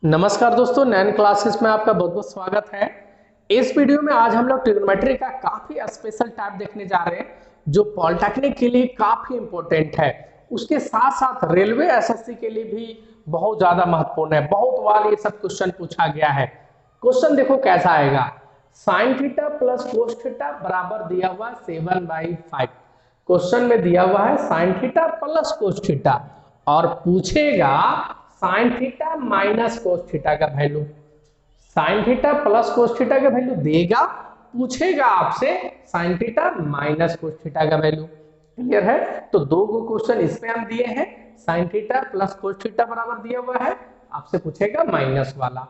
नमस्कार दोस्तों, नैन क्लासेस में आपका बहुत बहुत स्वागत है। इस वीडियो में आज हम लोग ट्रिग्नोमेट्री का काफी स्पेशल टाइप देखने जा रहे हैं जो पॉलिटेक्निक के लिए काफी इंपॉर्टेंट है। उसके साथ साथ रेलवे एसएससी के लिए भी बहुत ज्यादा महत्वपूर्ण है। बहुत बार ये सब क्वेश्चन पूछा गया है। क्वेश्चन देखो कैसा आएगा। Sine theta plus cos theta बराबर दिया हुआ 7/5। क्वेश्चन में दिया हुआ है sine theta plus cos theta और पूछेगा sine theta minus cos theta का value. Sine theta plus cos theta का वैल्यू देगा, पूछेगा आपसे sine theta minus cos theta का वैल्यू। क्लियर है? तो दो गो क्वेश्चन इसमें हम दिए हैं। Sine theta plus cos theta बराबर दिया हुआ है, आपसे पूछेगा माइनस वाला।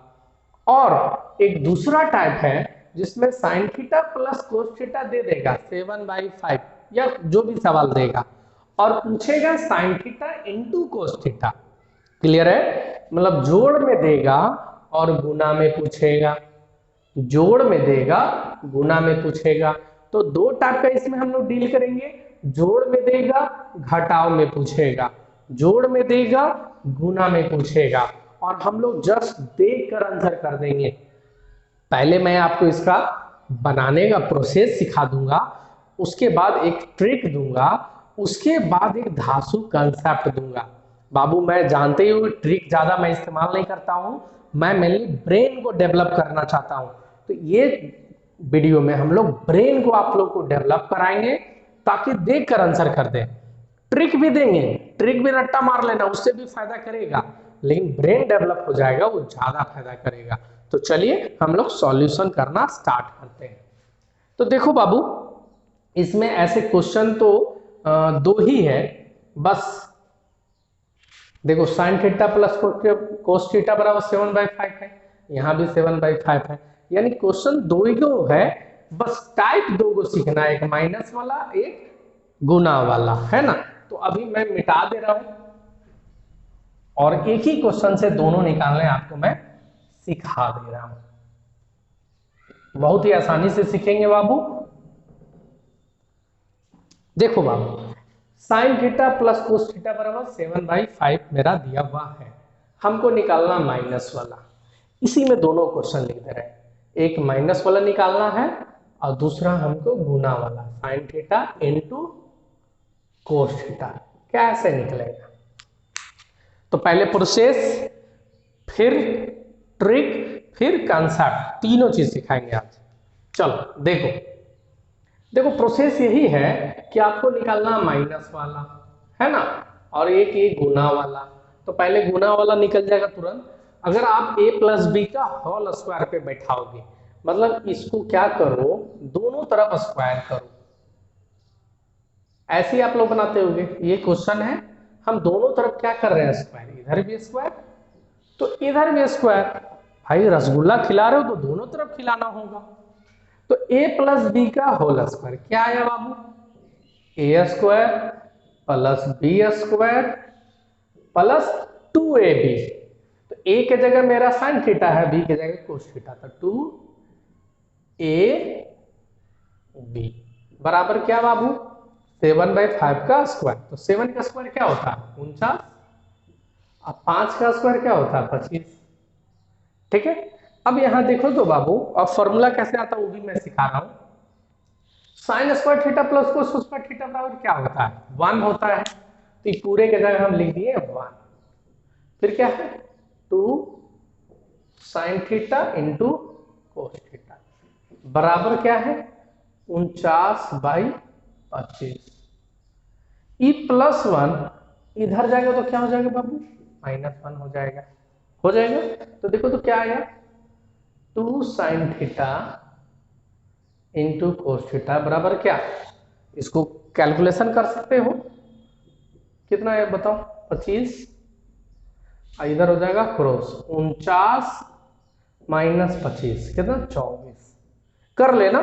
और एक दूसरा टाइप है जिसमें sine theta plus cos theta दे देगा 7/5 या जो भी सवाल देगा और पूछेगा sine theta into cos theta. Clear है? मतलब जोड़ में देगा और गुना में पूछेगा। जोड़ में देगा, गुना में पूछेगा। तो दो टाइप का इसमें हम लोग डील करेंगे। जोड़ में देगा, घटाव में पूछेगा। जोड़ में देगा, गुना में पूछेगा और हम लोग जस्ट देख कर आंसर कर देंगे। पहले मैं आपको इसका बनाने का प्रोसेस सिखा दूंगा, उसके बाद एक ट्रिक दूंगा, उसके बाद एक धांसू कंसेप्ट दूंगा। बाबू मैं जानते ही हूँ ट्रिक ज्यादा मैं इस्तेमाल नहीं करता हूँ, मैं मेनली ब्रेन को डेवलप करना चाहता हूँ। तो ये वीडियो में हम लोग ब्रेन को आप लोग को डेवलप कराएंगे ताकि देख कर आंसर कर दें। ट्रिक भी देंगे, ट्रिक भी रट्टा मार लेना, उससे भी फायदा करेगा, लेकिन ब्रेन डेवलप हो जाएगा, वो ज्यादा फायदा करेगा। तो चलिए हम लोग सॉल्यूशन करना स्टार्ट करते हैं। तो देखो बाबू, इसमें ऐसे क्वेश्चन तो दो ही है बस। देखो sign theta plus cos theta बराबर 7/5 है, यहां भी 7/5 है, यानी क्वेश्चन दो ही गो है। बस टाइप दो गो सीखना है, एक माइनस वाला एक गुना वाला, है ना? तो अभी मैं मिटा दे रहा हूं और एक ही क्वेश्चन से दोनों निकालने आपको मैं सिखा दे रहा हूं। बहुत ही आसानी से सीखेंगे बाबू। देखो बाबू, sine theta plus cos theta बराबर 7/5 मेरा दिया हुआ है। हमको निकालना माइनस वाला। इसी में दोनों क्वेश्चन लिख दे रहे हैं। एक माइनस वाला निकालना है और दूसरा हमको गुना वाला, sign theta into cos theta. कैसे निकलेगा? तो पहले प्रोसेस, फिर ट्रिक, फिर कंसेप्ट, तीनों चीज सिखाएंगे आज। चलो देखो, देखो प्रोसेस यही है कि आपको निकालना माइनस वाला, है ना, और एक ये गुना वाला। तो पहले गुना वाला निकल जाएगा तुरंत। अगर आप a प्लस बी का होल स्क्वायर पे बैठाओगे, मतलब इसको क्या करो, दोनों तरफ स्क्वायर करो। ऐसे ही आप लोग बनाते होंगे। ये क्वेश्चन है, हम दोनों तरफ क्या कर रहे हैं, स्क्वायर। इधर भी स्क्वायर तो इधर भी स्क्वायर। भाई रसगुल्ला खिला रहे हो तो दोनों तरफ खिलाना होगा। तो a प्लस बी का होल स्क्वायर क्या आया बाबू, A square plus B square plus 2ab। तो a के जगह मेरा साइन थीटा है, b के जगह कोस थीटा था, 2ab बराबर क्या बाबू, 7/5 का स्क्वायर। तो 7 का स्क्वायर क्या होता है, 49। अब 5 का स्क्वायर क्या होता है, 25। ठीक है? अब यहां देखो तो बाबू, अब फॉर्मूला कैसे आता है वो भी मैं सिखा रहा हूं। Sine square theta plus cos square theta बराबर क्या होता है, 1 होता है। तो ये पूरे के जगह हम लिख दिए 1। फिर क्या है, 2 sine theta into cos theta बराबर क्या है, 49/25। ई प्लस 1 इधर जाएगा तो क्या हो जाएगा बाबू, -1 हो जाएगा। हो जाएगा। तो देखो तो क्या आया, 2 sine theta into cos theta बराबर क्या, इसको कैलकुलेशन कर सकते हो, कितना है बताओ, 25। इधर हो जाएगा क्रॉस, 49 माइनस 25 कितना, 24 कर लेना।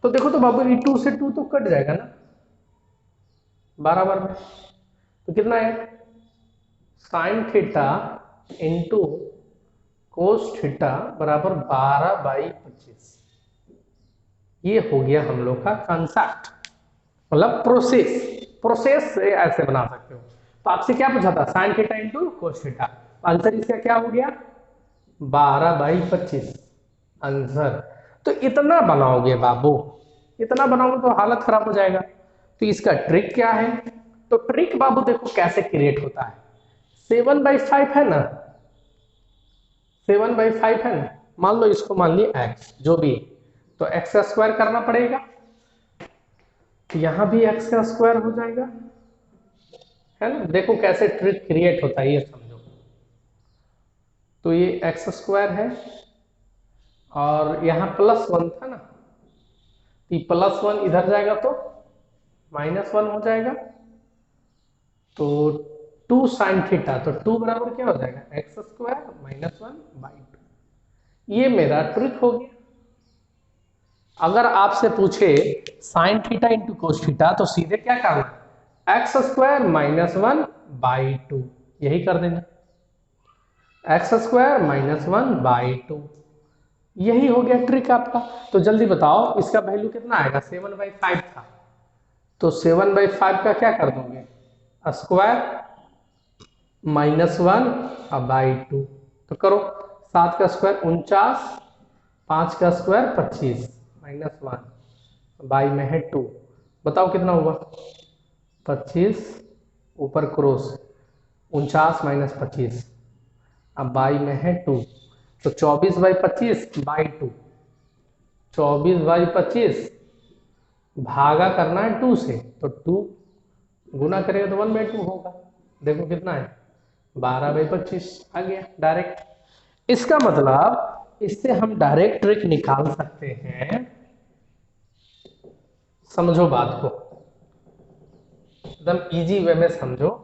तो देखो तो बाबू, ई 2 से 2 तो कट जाएगा ना बराबर में। तो कितना है, sine theta into cos theta बराबर 12/25। ये हो गया हम लोग का कंसेप्ट, मतलब प्रोसेस। प्रोसेस से ऐसे बना सकते हो। तो आपसे क्या पूछा था, sign theta into cos theta. Answer इसका क्या हो गया, 12/25 आंसर। तो इतना बनाओगे बाबू, इतना बनाओगे तो हालत खराब हो जाएगा। तो इसका ट्रिक क्या है? तो ट्रिक बाबू देखो कैसे क्रिएट होता है। 7/5 है ना, 7/5 है ना, मान लो इसको मान लिया x जो भी, तो x का स्क्वायर करना पड़ेगा, यहां भी x का स्क्वायर हो जाएगा, है ना। देखो कैसे ट्रिक क्रिएट होता है ये समझो। तो ये x स्क्वायर है और यहाँ +1 था ना, तो +1 इधर जाएगा तो -1 हो जाएगा, तो 2 sin थीटा, तो 2 बराबर क्या हो जाएगा x स्क्वायर -1/2। ये मेरा ट्रिक हो गया। अगर आपसे पूछे sin theta into cos theta तो सीधे क्या करना, x स्क्वायर -1/2 यही कर देना, x स्क्वायर -1/2 यही हो गया ट्रिक आपका। तो जल्दी बताओ इसका वैल्यू कितना आएगा, 7/5 था, तो 7/5 का क्या कर दोगे, स्क्वायर -1/2, तो करो, 7 का स्क्वायर 49, 5 का स्क्वायर 25, -1 बाई में है 2, बताओ कितना हुआ, 25 ऊपर क्रॉस 49 - 25, अब बाई में है 2, तो 24/25/2, 24/25 भागा करना है 2 से, तो 2 गुना करेगा तो 1/2 होगा। देखो कितना है, 12/25 आ गया डायरेक्ट। इसका मतलब इससे हम डायरेक्ट ट्रिक निकाल सकते हैं, समझो बात को, एकदम इजी वे में समझो।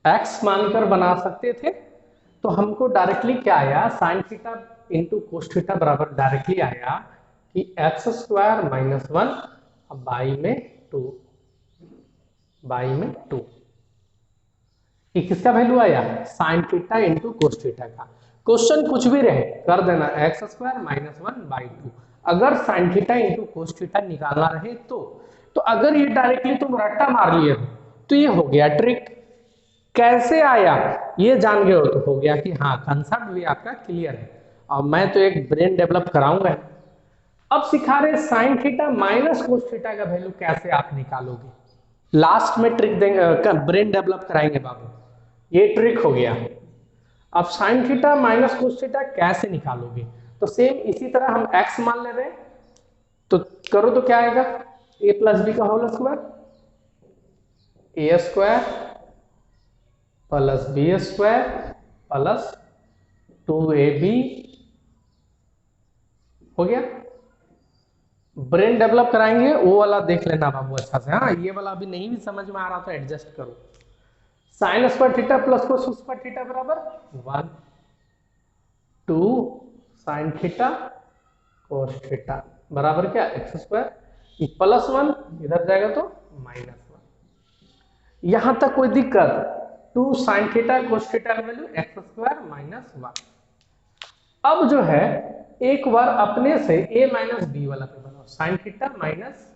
x मानकर बना सकते थे, तो हमको डायरेक्टली क्या आया, sign theta into cos theta बराबर डायरेक्टली आया कि x स्क्वायर -1 बाई में 2, बाई में 2, ये किसका वैल्यू आया, sign theta into cos theta का। क्वेश्चन कुछ भी रहे कर देना, x स्क्वायर -1/2। अगर sine theta into cos theta निकालना रहे तो अगर ये डायरेक्टली तुम रट्टा मार लिए हो तो ये हो गया ट्रिक। कैसे आया ये जान गए हो तो हो गया कि हाँ कंसेप्ट भी आपका क्लियर है। और मैं तो एक ब्रेन डेवलप कराऊंगा। अब सिखा रहे sine theta minus cos theta का वैल्यू कैसे आप निकालोगे, लास्ट में ट्रिक देंगे, ब्रेन डेवलप कराएंगे बाबू। ये ट्रिक हो गया। अब sign theta minus cos theta कैसे निकालोगे, तो सेम इसी तरह हम x मान ले रहे हैं, तो करो तो क्या आएगा, a प्लस बी का whole square, a square plus B square plus 2ab हो गया। ब्रेन डेवलप कराएंगे वो वाला देख लेना बाबू अच्छा से, हाँ ये वाला अभी नहीं भी समझ में आ रहा तो एडजस्ट करो। Sine square theta plus cos square theta बराबर 1, 2 साइन थीटा कोस थीटा बराबर क्या एक्स स्क्वायर, +1 इधर जाएगा तो -1। यहां तक कोई दिक्कत, 2 साइन थीटा कोस थीटा का वैल्यू एक्स स्क्वायर -1। अब जो है एक बार अपने से a माइनस बी वाला पे बनाओ, sine theta minus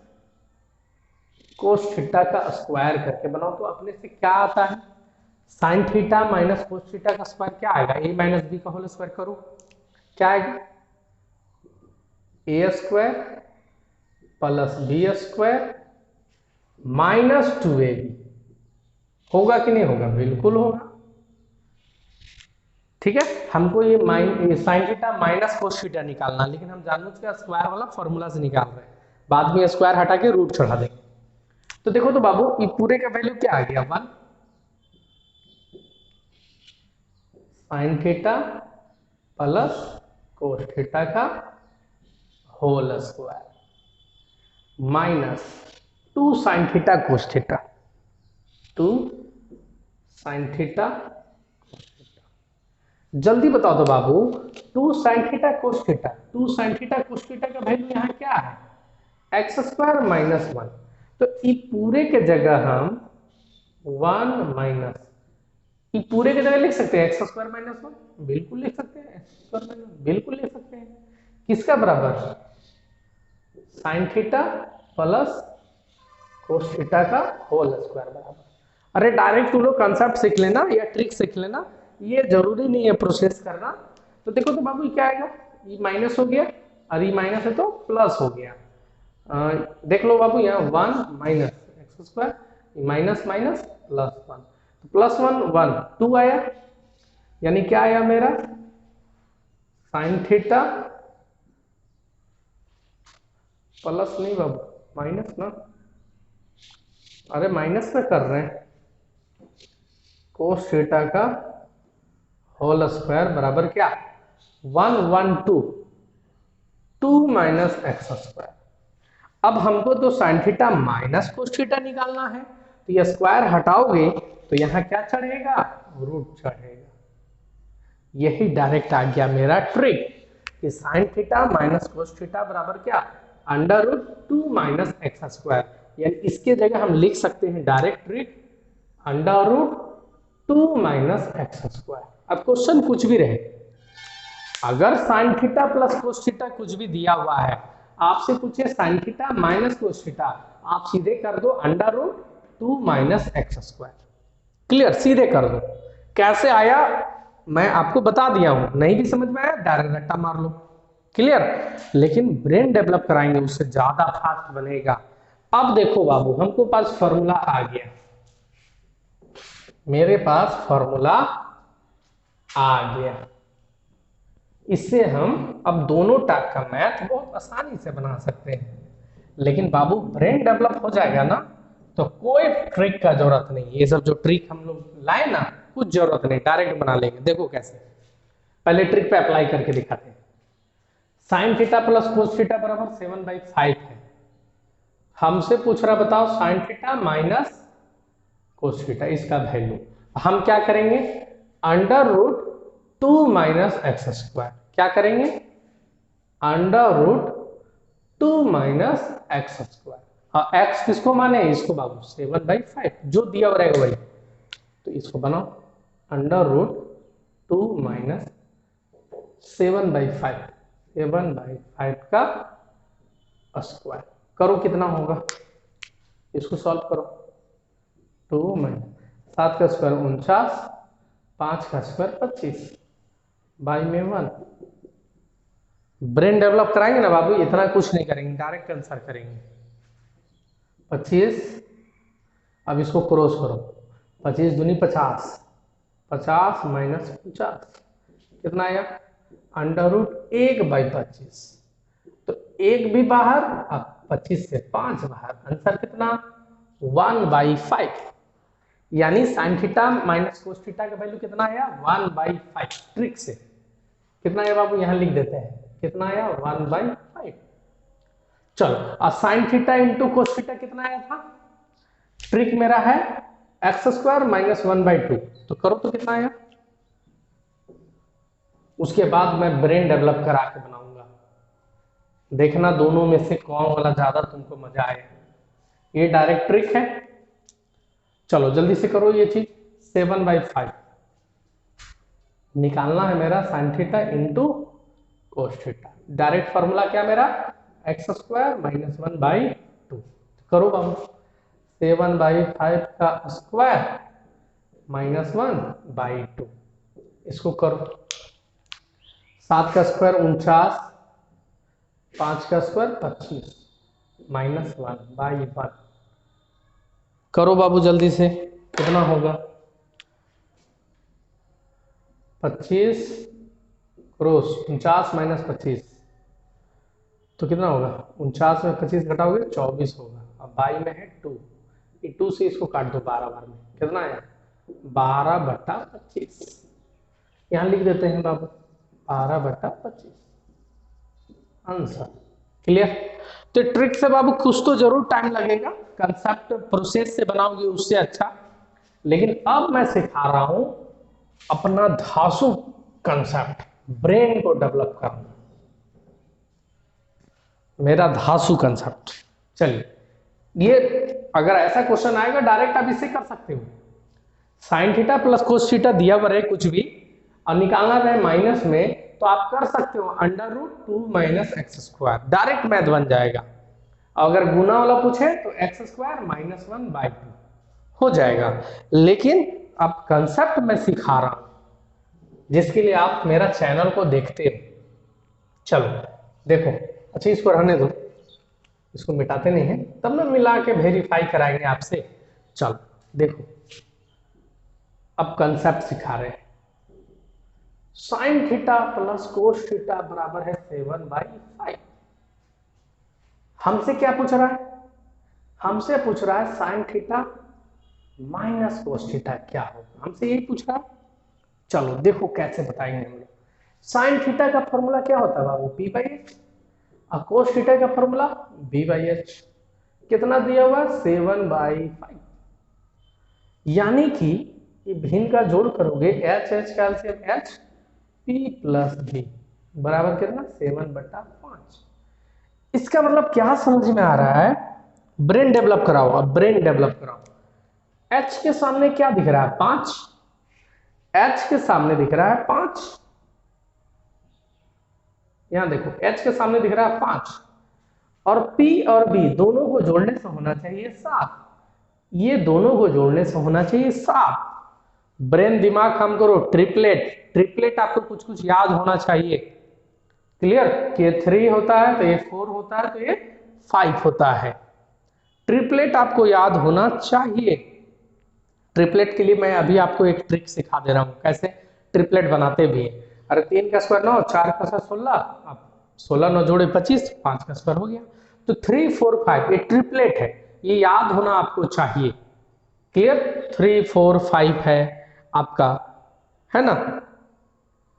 cos theta का स्क्वायर करके बनाओ, तो अपने से क्या आता है, sine theta minus cos theta का स्क्वायर क्या आएगा, a माइनस बी का होल स्क्वायर करो, क्या आएगा, a square plus B square -2ab होगा कि नहीं होगा, बिल्कुल होगा। ठीक है, हमको ये sign theta minus cos theta निकालना, लेकिन हम जानबूझ के स्क्वायर वाला फॉर्मूला से निकाल रहे हैं, बाद में स्क्वायर हटा के रूट चढ़ा देंगे। तो देखो तो बाबू ये पूरे का वैल्यू क्या आ गया, 1 sine theta plus cos theta का whole square minus 2 sine theta cos theta, 2 sine theta. जल्दी बताओ तो बाबू, 2 sine theta cos theta, 2 sine theta cos theta का वैल्यू यहाँ क्या है, एक्स स्क्वायर -1, तो ये पूरे के जगह हम 1 माइनस, ये पूरे के जगह लिख सकते हैं एक्स स्क्वायर -1, बिल्कुल लिख सकते हैं, एक्स स्क्वायर बिल्कुल लिख सकते हैं, किसका बराबर, sign theta plus cos theta का होल स्क्वायर बराबर। अरे डायरेक्ट तू लोग कंसेप्ट सीख लेना या ट्रिक सीख लेना, ये जरूरी नहीं है प्रोसेस करना। तो देखो तो बाबू क्या आएगा, ये माइनस हो गया और ये माइनस है तो प्लस हो गया। देख लो बाबू यहाँ 1 minus X square minus minus plus 1, तो प्लस 1 1 2 आया, यानी क्या आया मेरा साइन थीटा प्लस नहीं बाबू माइनस ना, अरे माइनस में कर रहे हैं, कोस थीटा का होल स्क्वायर बराबर क्या 112 2 माइनस एक्स स्क्वायर। अब हमको तो sign theta minus cos theta निकालना है, तो ये स्क्वायर हटाओगे तो यहाँ क्या चढ़ेगा रूट चढ़ेगा। यही डायरेक्ट आ गया मेरा ट्रिक कि sine theta minus cos theta बराबर क्या under root 2 minus X square, यानी इसके जगह हम लिख सकते हैं direct trick under root 2 minus X square. अब क्वेश्चन कुछ भी रहे, अगर sine theta plus cos theta कुछ भी दिया हुआ है, आपसे पूछे sine theta minus cos theta, आप सीधे कर दो under root 2 minus X square. Clear, सीधे कर दो। कैसे आया मैं आपको बता दिया हूं, नहीं भी समझ में आया डायरेक्ट रट्टा मार लो। क्लियर, लेकिन ब्रेन डेवलप कराएंगे उससे ज्यादा फास्ट बनेगा। अब देखो बाबू हमको पास फॉर्मूला आ गया, मेरे पास फॉर्मूला आ गया, इससे हम अब दोनों टाइप का मैथ बहुत आसानी से बना सकते हैं। लेकिन बाबू ब्रेन डेवलप हो जाएगा ना तो कोई ट्रिक का जरूरत नहीं, ये सब जो ट्रिक हम लोग लाए ना कुछ जरूरत नहीं, डायरेक्ट बना लेंगे। देखो कैसे, पहले ट्रिक पे अप्लाई करके दिखाते हैं। Sine theta plus cos theta बराबर 7/5 है, हमसे पूछ रहा बताओ sine theta minus cos theta, इसका वैल्यू हम क्या करेंगे under root 2 minus X square, क्या करेंगे under root 2 minus X square, और एक्स किसको माने इसको बाबू 7/5 जो दिया हुआ रहेगा वही, तो इसको बनाओ अंडर रूट 2 माइनस 7/5 7/5 का स्क्वायर करो, कितना होगा इसको सॉल्व करो, 2 माइनस 7 का स्क्वायर 49, 5 का स्क्वायर 25 बाई में 1। ब्रेन डेवलप कराएंगे ना बाबू, इतना कुछ नहीं करेंगे, डायरेक्ट आंसर करेंगे। 25, अब इसको क्रॉस करो, 25 दूनी 50, 50 माइनस 50 कितना आया अंडर रूट 1/25, तो 1 भी बाहर, अब 25 से 5 बाहर, आंसर कितना 1/5, यानी sign theta minus cos theta का वैल्यू कितना आया 1/5। ट्रिक से कितना आया बाबू यहाँ लिख देते हैं, कितना आया 1/5। चलो और sign theta into cos theta कितना आया था, ट्रिक मेरा है एक्स स्क्वायर माइनस 1/2, तो करो तो कितना आया, उसके बाद मैं ब्रेन डेवलप करा के बनाऊंगा, देखना दोनों में से कौन वाला ज्यादा तुमको मजा आए। ये डायरेक्ट ट्रिक है, चलो जल्दी से करो ये चीज। 7/5 निकालना है मेरा sign theta into cos theta, direct formula क्या मेरा एक्स स्क्वायर माइनस 1/2, करो बाबू 7/5 का स्क्वायर माइनस 1/2, इसको करो, 7 का स्क्वायर 49, 5 का स्क्वायर 25 माइनस 1/1, करो बाबू जल्दी से, कितना होगा 25 क्रॉस 49 माइनस 25, तो कितना होगा 49 में 25 घटाओगे 24 होगा, अब बाई में है 2, 2 से इसको काट दो 12 बार में, कितना है 12/25, यहां लिख देते हैं बाबू 12/25 आंसर। क्लियर, तो ट्रिक से बाबू कुछ तो जरूर टाइम लगेगा, कंसेप्ट प्रोसेस से बनाओगे उससे अच्छा, लेकिन अब मैं सिखा रहा हूं अपना धासु कंसेप्ट, ब्रेन को डेवलप करना, मेरा धासु कंसेप्ट। चलिए ये अगर ऐसा क्वेश्चन आएगा डायरेक्ट आप इससे कर सकते हो, sine theta plus cos theta दिया हुआ है कुछ भी और निकालना रहे माइनस में, तो आप कर सकते हो under root 2 minus X square, direct math बन जाएगा। अगर गुना वाला पूछे तो एक्स स्क्वायर माइनस 1/2 हो जाएगा। लेकिन अब कंसेप्ट मैं सिखा रहा हूं जिसके लिए आप मेरा चैनल को देखते हो। चलो देखो, अच्छा इसको रहने दो, इसको मिटाते नहीं है, तब मैं मिला के वेरीफाई कराएंगे आपसे। चलो देखो, अब कंसेप्ट सिखा रहे हैं। Sine theta plus cos theta बराबर है 7/5। हमसे क्या पूछ रहा है? हमसे पूछ रहा है sine theta minus cos theta क्या होगा, हमसे यही पूछ रहा है। चलो देखो कैसे बताएंगे हम लोग। साइन थीटा का फॉर्मूला क्या होता है बाबू? p/h। और कोस थीटा का फॉर्मूला v/h। कितना दिया हुआ? 7/5। यानी कि ये भिन्न का जोड़ करोगे, एच एच का एलसीएम एच, पी प्लस भी बराबर कितना? 7/5। इसका मतलब क्या समझ में आ रहा है? ब्रेन डेवलप कराओ, अब ब्रेन डेवलप कराओ। एच के सामने क्या दिख रहा है? 5। एच के सामने दिख रहा है 5। यहां देखो, एच के सामने दिख रहा है 5, और P और B दोनों को जोड़ने से होना चाहिए 7। ये दोनों को जोड़ने से होना चाहिए 7। ब्रेन दिमाग काम करो। ट्रिपलेट, ट्रिपलेट आपको कुछ कुछ याद होना चाहिए। क्लियर? कि ये 3 होता है तो ये 4 होता है तो ये 5 होता है। ट्रिपलेट आपको याद होना चाहिए। ट्रिपलेट के लिए मैं अभी आपको एक ट्रिक सिखा दे रहा हूं, कैसे ट्रिपलेट बनाते भी है। अरे 3 का स्क्वायर 9, 4 का स्क्वायर 16, अब 16 9 जोड़े 25, 5 का स्क्वायर हो गया। तो 3 4 5 ये ट्रिपलेट है, ये याद होना आपको चाहिए। क्लियर? 3 4 5 है आपका, है ना?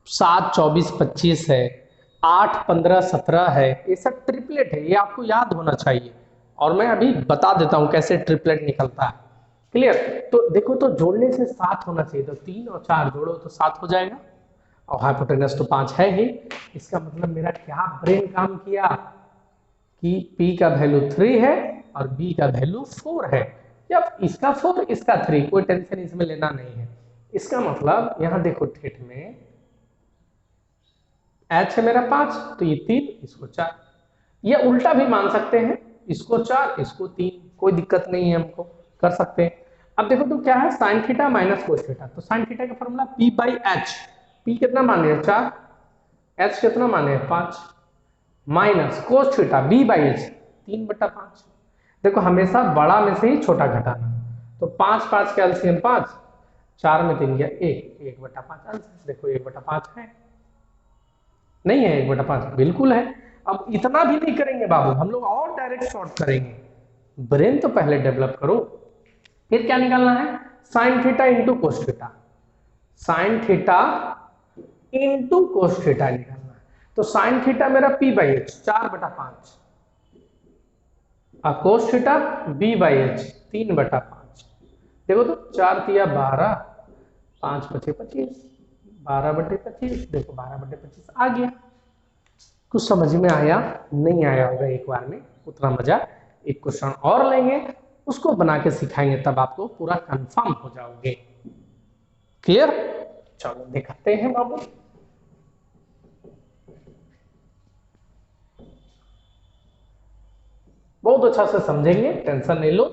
7 24 25 है, 8 15 17 है, ये सब ट्रिपलेट है, ये आपको याद होना चाहिए। और मैं अभी बता देता हूं कैसे ट्रिपलेट निकलता है। क्लियर? तो देखो, तो जोड़ने से 7 होना चाहिए, तो 3 और 4 जोड़ो तो 7 हो जाएगा। और हाइपोटेनस तो 5 है ही। इसका मतलब मेरा क्या ब्रेन काम किया कि P का वैल्यू 3 है और B का वैल्यू 4 है, या इसका 4 इसका 3, कोई टेंशन इसमें लेना नहीं है। इसका मतलब यहां देखो, ठेठ में H है मेरा 5, तो ये 3, इसको 4, या उल्टा भी मान सकते हैं, इसको 4 इसको 3, कोई दिक्कत नहीं है, हमको कर सकते हैं। अब देखो तो क्या है? Sine theta minus cos theta, तो साइन थीटा का फॉर्मूला p/h। p कितना माने? 4। h कितना माने? 5। Minus cos theta b/h 3/5। देखो हमेशा बड़ा में से ही छोटा घटाना, तो 5 5 का एलसीएम 5, 4 में 3 गया 1, 1/5 आंसर। देखो 1/5 है, नहीं है? 1/5 बिल्कुल है। अब इतना भी नहीं करेंगे बाबू, हम लोग और डायरेक्ट शॉर्ट करेंगे। ब्रेन तो पहले डेवलप करो। फिर क्या निकालना है? Sine theta into cos theta. Sign theta into cos theta निकालना है। तो साइन थीटा मेरा p/h 4/5, और कोस थीटा b/h 3/5। देखो तो 4 तिया 12, 5 बचे 25, 12/25। देखो 12/25 आ गया। कुछ समझ में आया? नहीं आया होगा एक बार में उतना मजा। एक क्वेश्चन और लेंगे, उसको बना के सिखाएंगे, तब आपको पूरा कंफर्म हो जाओगे। क्लियर? चलो दिखाते हैं बाबू। बहुत अच्छा से समझेंगे, टेंशन नहीं लो।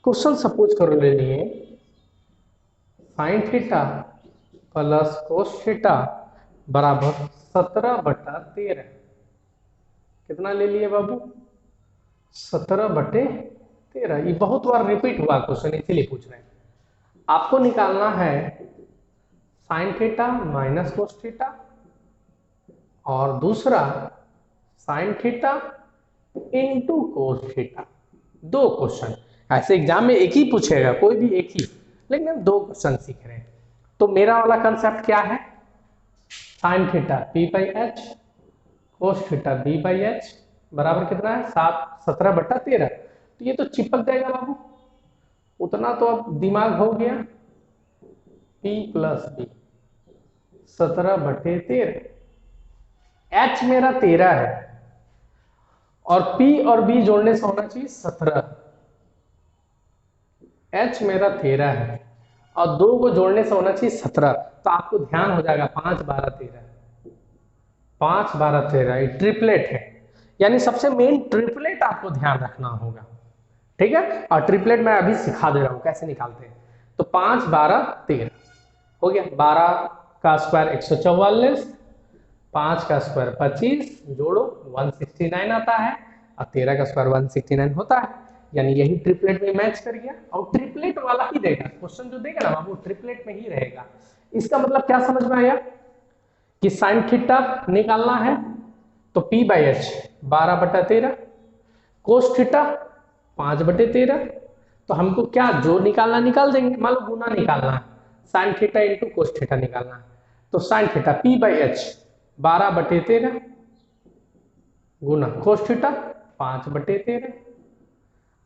क्वेश्चन सपोज कर ले लिए, sign theta plus cos theta बराबर 17/13। कितना ले लिए बाबू? 17/13। ये बहुत बार रिपीट हुआ क्वेश्चन, इसीलिए पूछ रहे हैं। आपको निकालना है sine theta minus cos theta, और दूसरा sign theta into cos theta. दो क्वेश्चन ऐसे एग्जाम में एक ही पूछेगा, कोई भी एक ही, लेकिन हम दो क्वेश्चन सीख रहे हैं। तो मेरा वाला कंसेप्ट क्या है? Sine theta p/h, cos theta b/h बराबर कितना है? 17/13। तो ये तो चिपक जाएगा बाबू, उतना तो अब दिमाग हो गया। p plus B 17/13। h मेरा 13 है, और p और b जोड़ने से होना चाहिए 17। h मेरा 13 है और 2 को जोड़ने से होना चाहिए 17। तो आपको ध्यान हो जाएगा 5 12 13, 5 12 13 ये ट्रिपलेट है, यानी सबसे मेन ट्रिपलेट आपको ध्यान रखना होगा। ठीक है, और ट्रिपलेट मैं अभी सिखा दे रहा हूं कैसे निकालते हैं। तो 5 12 13 हो गया, 12 का स्क्वायर 144, 5 का स्क्वायर 25, जोड़ो 169 आता है, और 13 का स्क्वायर 169 होता है, यानी यही ट्रिपलेट में मैच कर गया। और ट्रिपलेट वाला ही देगा क्वेश्चन, जो देगा ना वो ट्रिपलेट में ही रहेगा। इसका मतलब क्या समझ में आया कि साइन थीटा निकालना है तो P by H 12/13, cos theta 5/13। तो हमको क्या जो निकालना निकाल देंगे, मान लो गुना निकालना है, sine theta into cos theta निकालना है, तो sine theta P by H 12/13 Guna cos theta 5/13।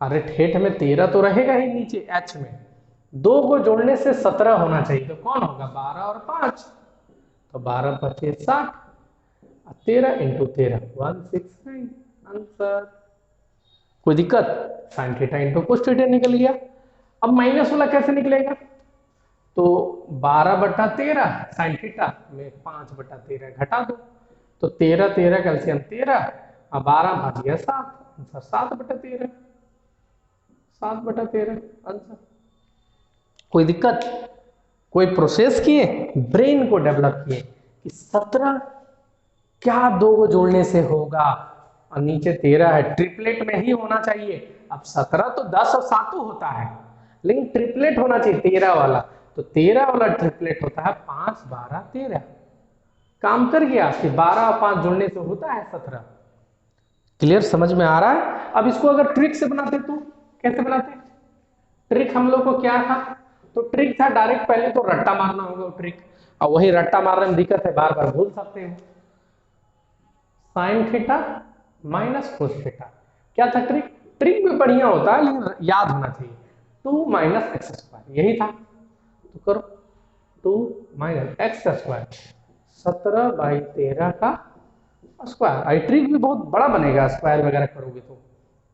अरे ठेठ में 13 तो रहेगा ही नीचे एच में, 2 को जोड़ने से 17 होना चाहिए, तो कौन होगा 12 और 5, तो 12 25 60, 13 इंटू 13 169 आंसर। कोई दिक्कत, sign theta into cos theta निकल गया। अब माइनस वाला कैसे निकलेगा, तो 12/13 साइन थीटा में 5/13 घटा दो, तो 13 13 कैल्सियम 13 और 12 भाग गया 7, आंसर 7/13, 7/13 आंसर। कोई दिक्कत, कोई प्रोसेस किए, ब्रेन को डेवलप किए कि 17 क्या 2 को जोड़ने से होगा, और नीचे 13 है, ट्रिपलेट में ही होना चाहिए। अब 17 तो 10 और 7 होता है, लेकिन ट्रिपलेट होना चाहिए 13 वाला, तो 13 वाला ट्रिपलेट होता है 5 12 13। काम कर गया कि 12 और 5 जोड़ने से होता है 17। क्लियर, समझ में आ रहा है। अब इसको अगर ट्रिक से बनाते तो कैसे बनाते, ट्रिक हम लोग को क्या था, तो ट्रिक था डायरेक्ट पहले तो रट्टा मारना होगा ट्रिक, और वही रट्टा मारने में दिक्कत है, बार बार भूल सकते हैं। Sine theta minus cos theta, क्या था ट्रिक, ट्रिक भी बढ़िया होता है लेकिन याद होना चाहिए, 2 माइनस एक्स स्क्वायर, यही था। तो करो 2 माइनस एक्स स्क्वायर 17/13 का स्क्वायर। आई ट्रिक भी बहुत बड़ा बनेगा स्क्वायर वगैरह करोगे तो।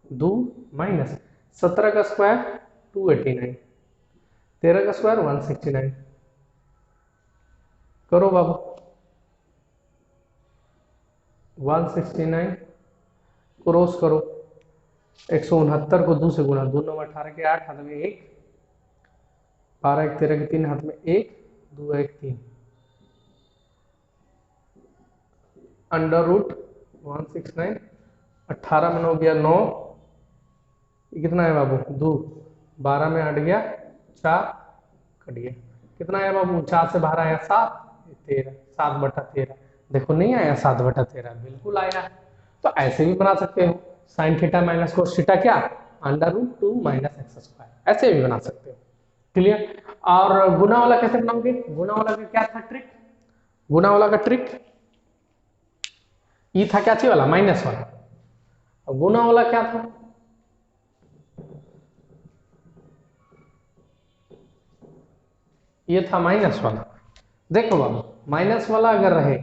2 माइनस 17 का स्क्वायर 289, 13 का स्क्वायर 169, करो बाबू 169 क्रॉस करो, 169 को 2 से गुना, 2 9 18 के 8, हाथ में 1, 12 1 13 के 3, हाथ में 1, 2 1 3, अंडर रूट 169, 18 में 9 गया 9, ये कितना है बाबू 2, 12 में 8 गया 4, कट गया, कितना है बाबू 4 से बाहर आया 7, 13, 7/13। देखो नहीं आया 7/13, बिल्कुल आया। तो ऐसे भी बना सकते हो, sine theta minus cos theta क्या, under root 2 minus X square, ऐसे भी बना सकते हो। क्लियर। और गुना वाला कैसे बनाओगे, गुना वाला का क्या था ट्रिक, गुना वाला का ट्रिक ये था क्या, वाला माइनस वाला, और गुना वाला क्या था, ये था माइनस वाला। देखो बाबू माइनस वाला अगर रहे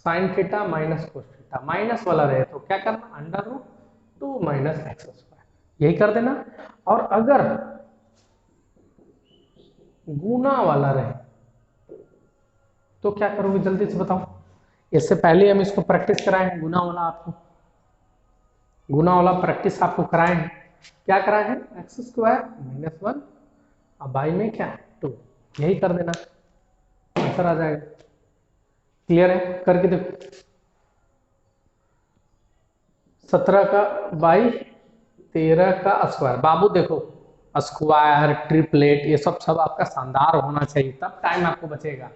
sine theta minus cos theta, minus वाला रहे तो क्या करना, under root 2 minus X square, यही कर देना। और अगर गुना वाला रहे तो क्या करोगे जल्दी से बताओ, इससे पहले हम इसको प्रैक्टिस कराए गुना वाला, आपको गुना वाला प्रैक्टिस आपको कराए हैं, क्या कराए हैं, एक्स स्क्वायर माइनस 1 और बाई में क्या 2, यही कर देना, आंसर आ जाएगा। क्लियर है, करके देखो 17 का बाई 13 का स्क्वायर, बाबू देखो स्क्वायर ट्रिपलेट ये सब आपका शानदार होना चाहिए, तब टाइम आपको बचेगा।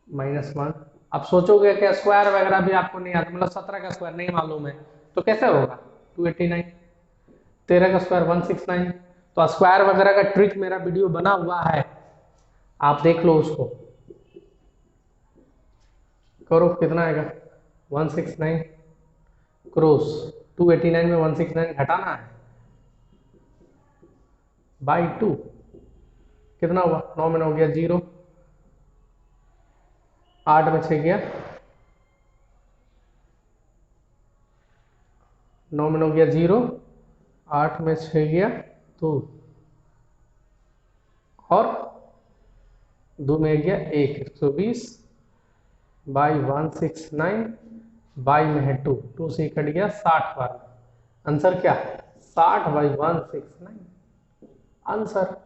-1, अब सोचोगे कि स्क्वायर वगैरह भी आपको नहीं आता, मतलब 17 का स्क्वायर नहीं मालूम है तो कैसे होगा 289, 13 का स्क्वायर 169, तो स्क्वायर वगैरह का ट्रिक मेरा वीडियो बना हुआ है, आप देख लो उसको, करो कितना आएगा 169 क्रॉस 289 में 169 घटाना है बाई 2, कितना हुआ 9 में 9 गया 0, 8 में 6 गया 9 में 9 गया 0, 8 में 6 गया 2, और 2 में गया 120 बाई 169 बाई में है 2 से कट गया 60 बार। आंसर क्या है 60 बाई 169 आंसर।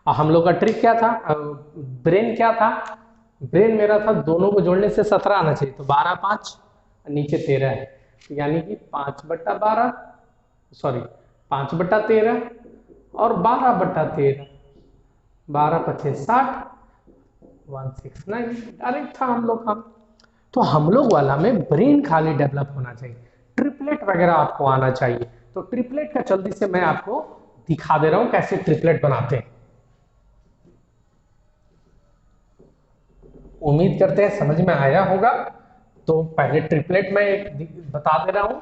हम लोग का ट्रिक क्या था, ब्रेन क्या था, ब्रेन मेरा था दोनों को जोड़ने से 17 आना चाहिए, तो 12 5 नीचे 13 है, यानी कि 5/12 सॉरी 5/13 और 12/13, 12 पचे 60 169 डायरेक्ट था हम लोग का। तो हम लोग वाला में ब्रेन खाली डेवलप होना चाहिए, ट्रिपलेट वगैरह आपको आना चाहिए। तो ट्रिपलेट का जल्दी से मैं आपको दिखा दे रहा हूं कैसे ट्रिपलेट बनाते हैं। उम्मीद करते हैं समझ में आया होगा। तो पहले ट्रिपलेट मैं एक बता दे रहा हूं।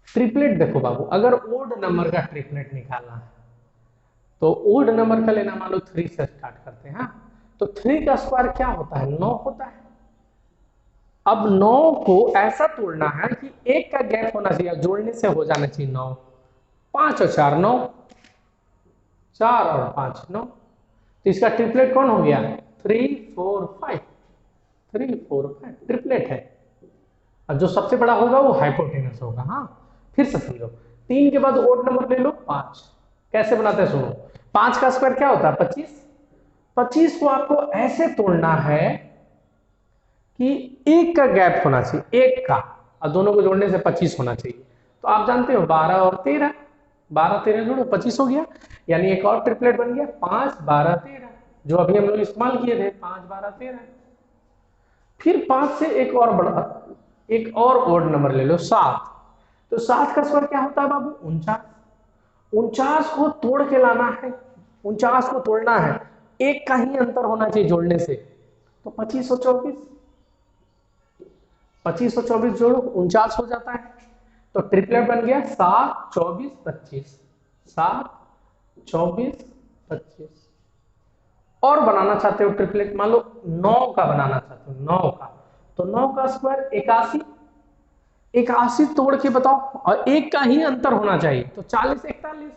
ट्रिपलेट देखो बाबू, अगर ओड नंबर का ट्रिपलेट निकालना है तो ओड नंबर का लेना, मान लो 3 से स्टार्ट करते हैं। तो 3 का स्क्वायर क्या होता है 9 होता है। अब 9 को ऐसा तोड़ना है कि एक का गैप होना चाहिए, जोड़ने से हो जाना चाहिए 9, 5 और 4 9, 4 और 5 9। तो इसका ट्रिपलेट कौन हो गया 3 4 5, 3 4 5 ट्रिपलेट है। और जो सबसे बड़ा होगा वो हाइपोटेनस होगा। हाँ फिर से समझो, 3 के बाद ओड नंबर ले लो 5। कैसे बनाते हैं सुनो, 5 का स्क्वायर क्या होता है 25। 25 को आपको ऐसे तोड़ना है कि एक का गैप होना चाहिए, एक का, और दोनों को जोड़ने से 25 होना चाहिए। तो आप जानते हो 12 और 13, 12 13 जोड़ो 25 हो गया, यानी एक और ट्रिपलेट बन गया 5 12 13, जो अभी हम लोग इस्तेमाल किए थे 5 12 13। फिर 5 से एक और बड़ा, एक और ओड नंबर ले लो 7। तो 7 का स्क्वायर क्या होता है बाबू 49। 49 को तोड़ के लाना है, 49 को तोड़ना है, एक का ही अंतर होना चाहिए जोड़ने से। तो 25 और 24, 25 और 24 जोड़ो 49 हो जाता है। तो ट्रिपलेट बन गया 7 24 25, 7 24 25। और बनाना चाहते हो ट्रिपलेट, मान लो 9 का बनाना चाहते हो 9 का, तो 9 का स्क्वायर 81, 81 तोड़ के बताओ, और एक का ही अंतर होना चाहिए। तो 40 41,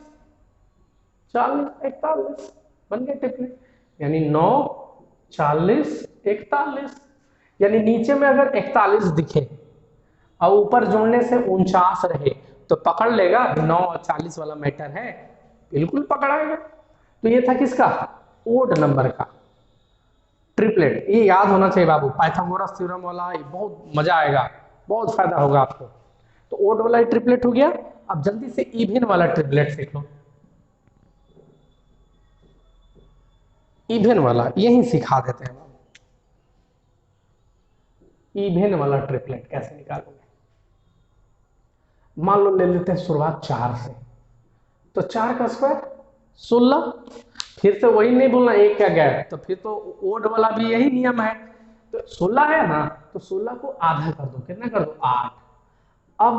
40 41 बन गया ट्रिपलेट, यानी 9 40 41। यानी नीचे में अगर 41 दिखे और ऊपर जोड़ने से 49 रहे तो पकड़ लेगा, 9 और 40 वाला मैटर है, बिल्कुल पकड़ाएगा। तो ये था किसका ओड नंबर का ट्रिपलेट। ये याद होना चाहिए बाबू, पाइथागोरस थ्योरम वाला, ये बहुत मजा आएगा, बहुत फायदा होगा आपको। तो ओड वाला ट्रिपलेट हो गया। अब जल्दी से इवन वाला ट्रिपलेट सीख लो। इवन वाला यही सिखा देते हैं, इवन वाला ट्रिपलेट कैसे निकालोगे। मान लो ले लेते हैं शुरुआत 4 से, तो 4 का स्क्वायर 16। फिर से वही नहीं बोलना एक का गैप, तो फिर तो ओड वाला भी यही नियम है। तो 16 है ना, तो 16 को आधा कर दो, कितना कर दो 8। अब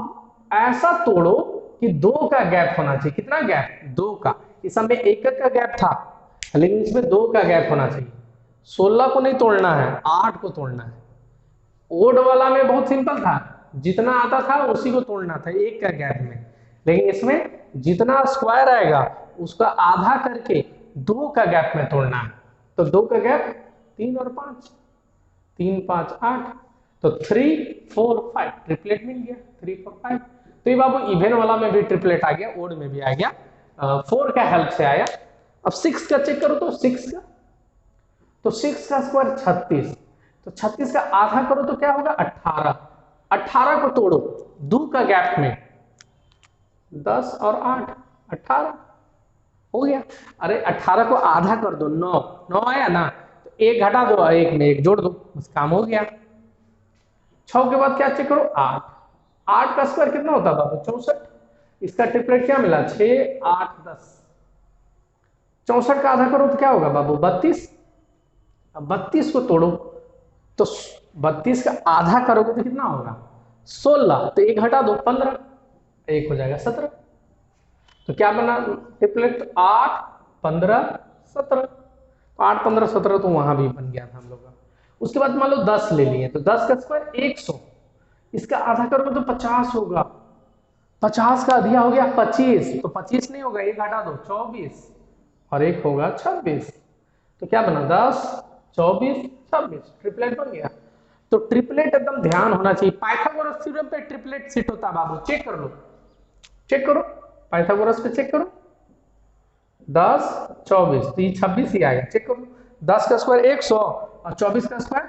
ऐसा तोड़ो कि 2 का गैप होना चाहिए, कितना गैप 2 का। इस समय 1 का गैप था, लेकिन इसमें 2 का गैप होना चाहिए। 16 को नहीं तोड़ना है, 8 को तोड़ना है। ओड वाला में बहुत सिंपल था, जितना आता था उसी को तोड़ना था 1 का गैप में, लेकिन इसमें जितना स्क्वायर आएगा उसका आधा करके 2 का गैप में तोड़ना है। तो 2 का गैप 3 और 5, 3 5 8, तो 3 4 5 ट्रिपलेट मिल गया 3 4 5। तो ये बाबू इवन वाला में भी ट्रिपलेट आ गया, ओड में भी आ गया, 4 का हेल्प से आया। अब 6 का चेक करो, तो 6 का, तो 6 का स्क्वायर 36, तो 36 का आधा करो तो क्या होगा 18। 18 को तोड़ो 2 का गैप में, 10 और 8 18 हो गया। अरे 18 को आधा कर दो 9, 9 आया ना, तो 1 घटा दो, 1 में 1 जोड़ दो, बस काम हो गया। 6 के बाद क्या चेक करो 8, 8 का स्क्वायर कितना होता है बाबू 64। इसका ट्रिपलेट क्या मिला 6 8 10। 64 का आधा करो तो क्या होगा बाबू 32। अब 32 को तोड़ो, तो 32 का आधा करोगे तो कितना होगा 16, तो 1 घटा दो 15, 1 हो जाएगा 17। तो क्या बना ट्रिपलेट 8 15 17, 8 15 17 तो वहां भी बन गया था हम लोग का। उसके बाद मान लो 10 ले लिए, तो 10 का स्क्वायर 100, इसका आधा करोगे तो 50 होगा, 50 का दिया हो गया 25, तो 25 नहीं होगा, एक हटा दो 24 और एक होगा 26, तो क्या बना 10 24 26, ट्रिपलेट बन गया। तो ट्रिपलेट एकदम ध्यान होना चाहिए, पाइथागोरस थ्योरम पे ट्रिपलेट सेट होता है बाबू, चेक कर लो, चेक करो पाइथागोरस पे चेक करो, 10 24 तो ये 26 ही आएगा, चेक करो, 10 का स्क्वायर 100 और 24 का स्क्वायर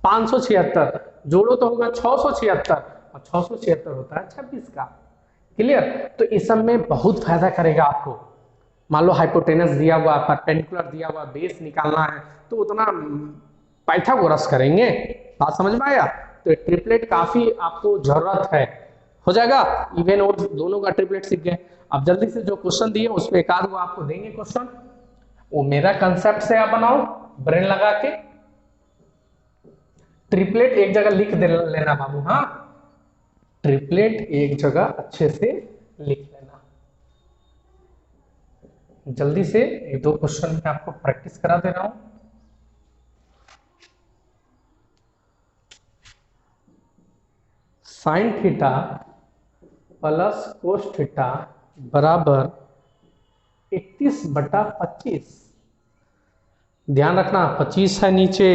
576, जोड़ो तो होगा 676 और 676 होता है 26 का। क्लियर? तो इस सब में बहुत फायदा करेगा आपको। मान लो हाइपोटेनस दिया हुआ, परपेंडिकुलर दिया हुआ, बेस निकालना है तो उतना पाइथागोरस करेंगे। बात समझ में आया? तो ट्रिपलेट काफी आपको जरूरत है। हो जाएगा, इवन और दोनों का ट्रिपलेट सीख गए। अब जल्दी से जो क्वेश्चन दिए उस पर एक आध आपको देंगे क्वेश्चन, वो मेरा कंसेप्ट से आप बनाओ ब्रेन लगा के। ट्रिपलेट एक जगह लिख दे लेना बाबू, हाँ ट्रिपलेट एक जगह अच्छे से लिख लेना। जल्दी से एक दो क्वेश्चन में आपको प्रैक्टिस करा दे रहा हूं। Sign theta plus cos theta बराबर 31/25। ध्यान रखना 25 है नीचे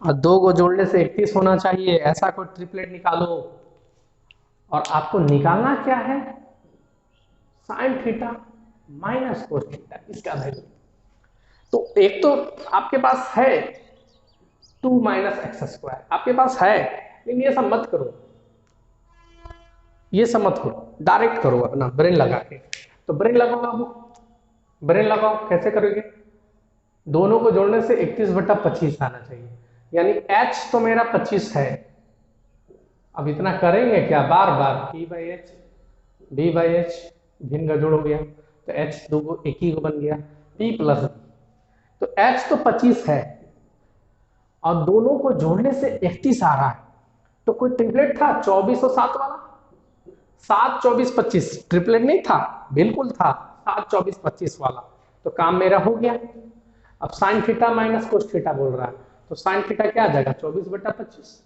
और 2 को जोड़ने से 31 होना चाहिए, ऐसा कोई ट्रिपलेट निकालो। और आपको निकालना क्या है? Sine theta minus cos theta, इसका वैल्यू। तो एक तो आपके पास है 2 माइनस एक्स स्क्वायर, आपके पास है, लेकिन ये सब मत करो, ये सब मत करो, डायरेक्ट करो अपना ब्रेन लगा के। तो ब्रेन लगाओ बाबू, ब्रेन लगाओ, कैसे करोगे? दोनों को जोड़ने से 31/25 आना चाहिए, यानी h तो मेरा 25 है। अब इतना करेंगे क्या बार बार, p/h b/h, भिन्न का जोड़ हो गया तो h दो को एक ही को बन गया, p प्लस, तो h तो 25 है और दोनों को जोड़ने से 31 आ रहा है। तो कोई ट्रिपलेट था 24 और 7 वाला, 7 24 25 ट्रिपलेट नहीं था? बिल्कुल था, 7 24 25 वाला। तो काम मेरा हो गया। अब sign theta minus cos theta बोल रहा है, तो साइन थीटा क्या आ जाएगा 24/25।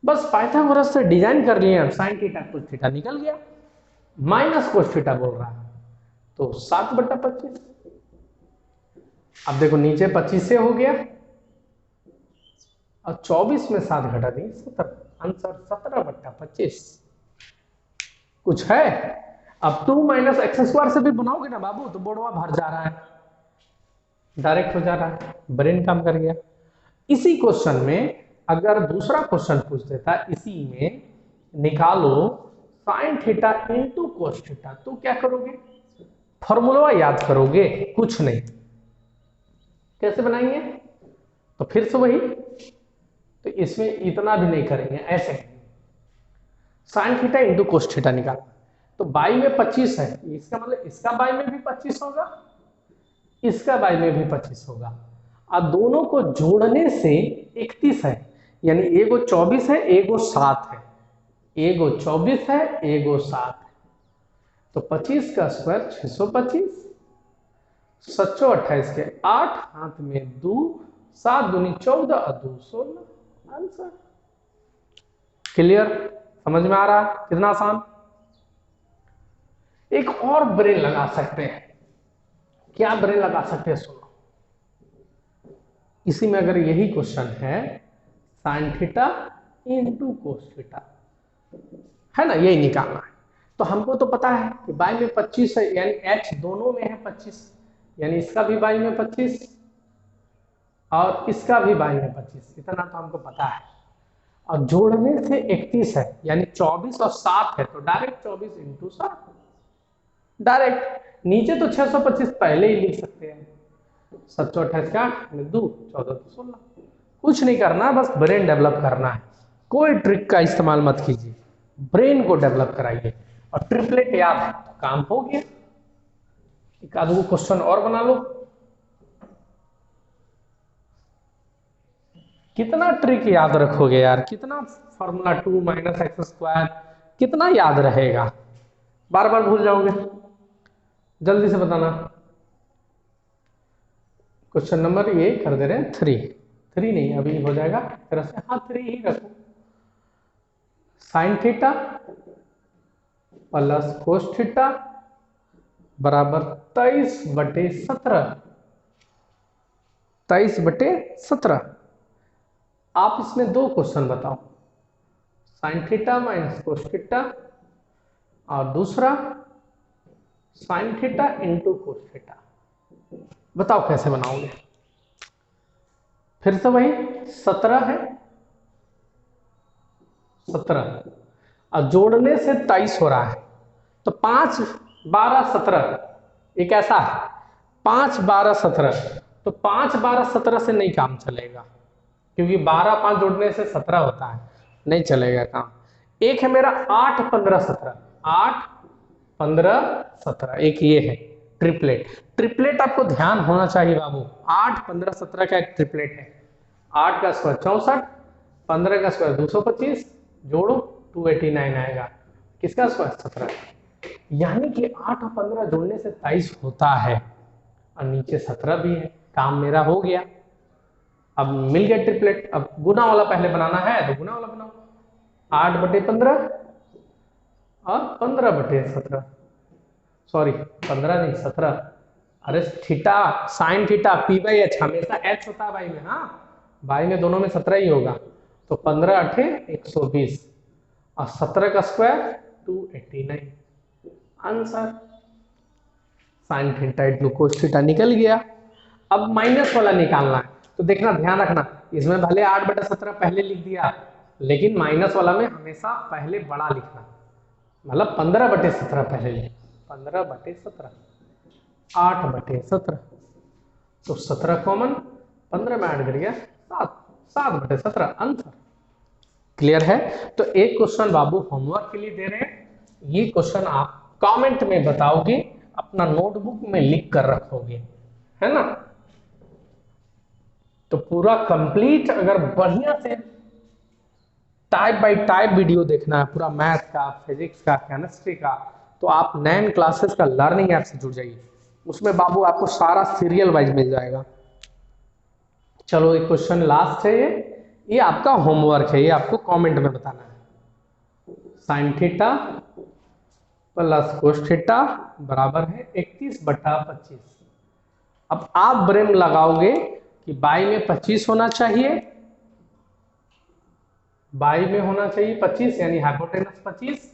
बस पाइथागोरस से डिजाइन कर लिए, साइन थीटा कोस थीटा निकल गया। माइनस कोस थीटा बोल रहा है तो 7/25। अब देखो नीचे 25 से हो गया और 24 में 7 घटा दी 17, आंसर 17/25। कुछ है? अब 2 माइनस एक्स स्क्वायर से भी बनाओगे ना बाबू तो बोर्डवा भर जा रहा है, डायरेक्ट हो जा रहा है, ब्रेन काम कर गया। इसी क्वेश्चन में अगर दूसरा क्वेश्चन पूछ देता, इसी में निकालो sign theta into cos theta, तो क्या करोगे? फॉर्मूला याद करोगे? कुछ नहीं, कैसे बनाएंगे? तो फिर से वही, तो इसमें इतना भी नहीं करेंगे, ऐसे sign theta into cos theta निकाल, तो बाई में 25 है, इसका मतलब इसका बाई में भी 25 होगा, इसका बाई में भी 25 होगा, और दोनों को जोड़ने से 31 है, यानी एगो 24 है एगो 7 है, एगो 24 है एगो 7 है, तो 25 का स्क्वायर 625, 728 के 8, हाथ में 2, 7 दूनी 14 और 2 16, आंसर। क्लियर? समझ में आ रहा? कितना आसान। एक और ब्रेन लगा सकते हैं, क्या ब्रेन लगा सकते हैं? सुनो, इसी में अगर यही क्वेश्चन है sine theta into cos theta, है ना, यही निकालना है, तो हमको तो पता है कि बाई में 25 है, यानी h दोनों में है 25, यानी इसका भी बाई में 25 और इसका भी बाई में 25, इतना तो हमको पता है। और जोड़ने से 31 है, यानी 24 और 7 है, तो डायरेक्ट 24 इंटू 7, डायरेक्ट। नीचे तो 625 पहले ही लिख सकते हैं, 728 का 8 2 14 तो 16, कुछ नहीं करना, बस ब्रेन डेवलप करना है, कोई ट्रिक का इस्तेमाल मत कीजिए, ब्रेन को डेवलप कराइए। और ट्रिपलेट याद है तो काम हो गया। एक आध क्वेश्चन और बना लो। कितना ट्रिक याद रखोगे यार, कितना फॉर्मूला 2 माइनस एक्स स्क्वायर कितना याद रहेगा, बार बार भूल जाओगे। जल्दी से बताना। क्वेश्चन नंबर ये कर दे रहे हैं 3 नहीं अभी हो जाएगा तरह से, हाँ 3 ही रखो। Sign theta plus cos theta बराबर 23/17। 23/17। आप इसमें दो क्वेश्चन बताओ, sine theta minus cos theta और दूसरा sign theta into cos theta. बताओ कैसे बनाओगे। फिर से वही 17 है, 17 और जोड़ने से 23 हो रहा है, तो 5 12 17 एक ऐसा है 5 12 17, तो 5 12 17 से नहीं काम चलेगा, क्योंकि 12 5 जोड़ने से 17 होता है, नहीं चलेगा काम। एक है मेरा 8 15 17, 8 15 17, एक ये है ट्रिपलेट। ट्रिपलेट आपको ध्यान होना चाहिए बाबू, 8 15 17 का एक ट्रिपलेट है। 8 का स्क्वायर 64, 15 का स्क्वायर 225, जोड़ो 289 आएगा। किसका स्क्वायर 17, यानी कि 8 और 15 जोड़ने से 23 होता है और नीचे 17 भी है। काम मेरा हो गया, अब मिल गया ट्रिपलेट। अब गुना वाला पहले बनाना है तो गुना वाला बनाओ, 8/15 और 15/17, सॉरी 15 नहीं 17। अरे थीटा साइन थीटा p/h हमेशा h होता है भाई में, हाँ भाई में दोनों में 17 ही होगा, तो 15 8 120 और 17 का square 289, answer sine theta into cos theta निकल गया। अब माइनस वाला निकालना है, तो देखना ध्यान रखना, इसमें भले 8/17 पहले लिख दिया, लेकिन माइनस वाला में हमेशा पहले बड़ा लिखना, मतलब 15/17 पहले लिख, 15/17 8/17, तो 17 कॉमन, 15 में ऐड करिए 7, 7/17 आंसर। क्लियर है। तो एक क्वेश्चन बाबू होमवर्क के लिए दे रहे हैं, ये क्वेश्चन आप कमेंट में बताओगे, अपना नोटबुक में लिख कर रखोगे, है ना। तो पूरा कंप्लीट अगर बढ़िया से टाइप बाय टाइप वीडियो देखना है, पूरा मैथ का, फिजिक्स का, केमिस्ट्री का, तो आप नैन क्लासेस का लर्निंग ऐप से जुड़ जाइए, उसमें बाबू आपको सारा सीरियल वाइज मिल जाएगा। चलो एक क्वेश्चन लास्ट है, ये आपका होमवर्क है, ये आपको कमेंट में बताना है। Sine theta plus cos theta बराबर है 31/25। अब आप ब्रेम लगाओगे कि बाई में 25 होना चाहिए, बाई में होना चाहिए 25 यानी हाइपोटेनस 25,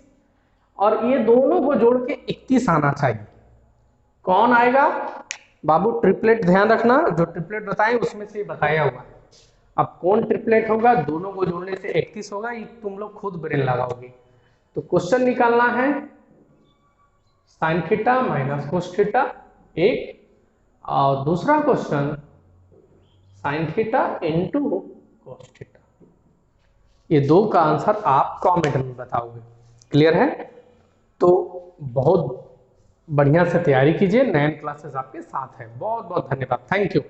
और ये दोनों को जोड़ के 31 आना चाहिए। कौन आएगा बाबू, ट्रिपलेट ध्यान रखना, जो ट्रिपलेट बताएं उसमें से बताया हुआ है। अब कौन ट्रिपलेट होगा, दोनों को जोड़ने से 31 होगा, ये तुम लोग खुद ब्रेन लगाओगे। तो क्वेश्चन निकालना है sine theta minus cos theta एक, और दूसरा question sine theta into cos theta. ये दो का आंसर आप कमेंट में बताओगे। क्लियर है। तो बहुत बढ़िया से तैयारी कीजिए, नैन क्लासेस आपके साथ है। बहुत बहुत धन्यवाद, थैंक यू।